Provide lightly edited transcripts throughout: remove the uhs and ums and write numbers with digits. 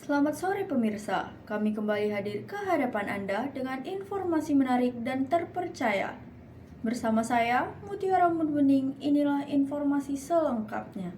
Selamat sore pemirsa, kami kembali hadir ke hadapan Anda dengan informasi menarik dan terpercaya. Bersama saya, Mutiara Munbening, inilah informasi selengkapnya.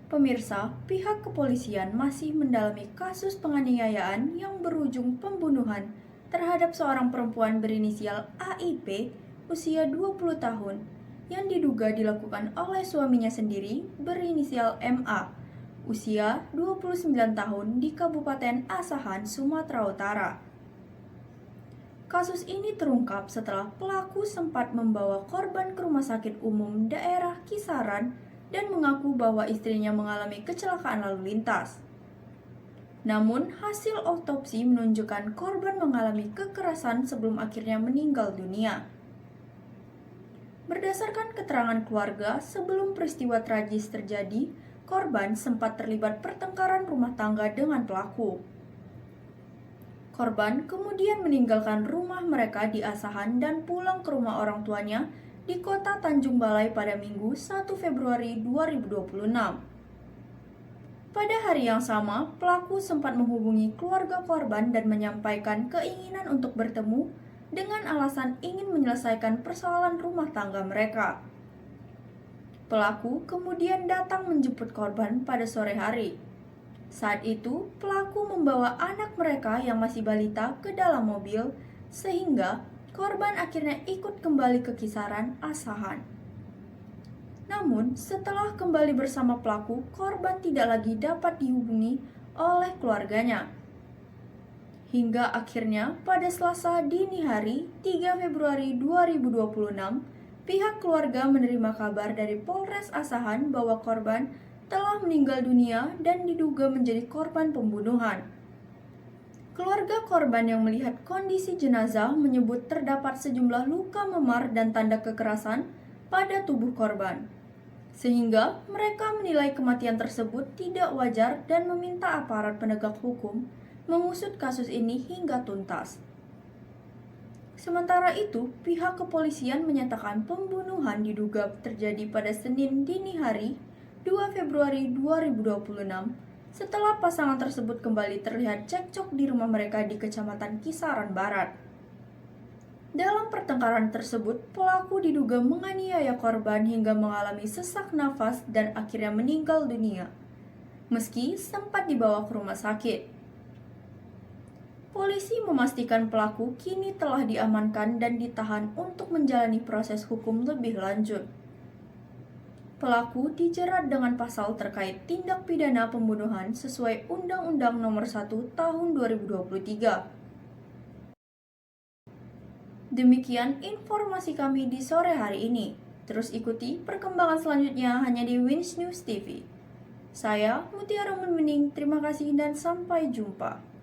Pemirsa, pihak kepolisian masih mendalami kasus penganiayaan yang berujung pembunuhan terhadap seorang perempuan berinisial AIP usia 20 tahun yang diduga dilakukan oleh suaminya sendiri berinisial MA usia 29 tahun di Kabupaten Asahan, Sumatera Utara. Kasus ini terungkap setelah pelaku sempat membawa korban ke rumah sakit umum daerah Kisaran dan mengaku bahwa istrinya mengalami kecelakaan lalu lintas. Namun, hasil otopsi menunjukkan korban mengalami kekerasan sebelum akhirnya meninggal dunia. Berdasarkan keterangan keluarga, sebelum peristiwa tragis terjadi, korban sempat terlibat pertengkaran rumah tangga dengan pelaku. Korban kemudian meninggalkan rumah mereka di Asahan dan pulang ke rumah orang tuanya di kota Tanjung Balai pada Minggu 1 Februari 2026. Pada hari yang sama, pelaku sempat menghubungi keluarga korban dan menyampaikan keinginan untuk bertemu dengan alasan ingin menyelesaikan persoalan rumah tangga mereka. Pelaku kemudian datang menjemput korban pada sore hari. Saat itu, pelaku membawa anak mereka yang masih balita ke dalam mobil, sehingga korban akhirnya ikut kembali ke Kisaran, Asahan. Namun, setelah kembali bersama pelaku, korban tidak lagi dapat dihubungi oleh keluarganya. Hingga akhirnya pada Selasa dini hari 3 Februari 2026, pihak keluarga menerima kabar dari Polres Asahan bahwa korban telah meninggal dunia dan diduga menjadi korban pembunuhan. Keluarga korban yang melihat kondisi jenazah menyebut terdapat sejumlah luka memar dan tanda kekerasan pada tubuh korban, sehingga mereka menilai kematian tersebut tidak wajar dan meminta aparat penegak hukum mengusut kasus ini hingga tuntas. Sementara itu, pihak kepolisian menyatakan pembunuhan diduga terjadi pada Senin dini hari 2 Februari 2026 setelah pasangan tersebut kembali terlihat cekcok di rumah mereka di Kecamatan Kisaran Barat. Dalam pertengkaran tersebut, pelaku diduga menganiaya korban hingga mengalami sesak nafas dan akhirnya meninggal dunia, meski sempat dibawa ke rumah sakit. Polisi memastikan pelaku kini telah diamankan dan ditahan untuk menjalani proses hukum lebih lanjut. Pelaku dijerat dengan pasal terkait tindak pidana pembunuhan sesuai Undang-Undang Nomor 1 Tahun 2023. Demikian informasi kami di sore hari ini. Terus ikuti perkembangan selanjutnya hanya di Wins News TV. Saya Mutiara Munbening, terima kasih dan sampai jumpa.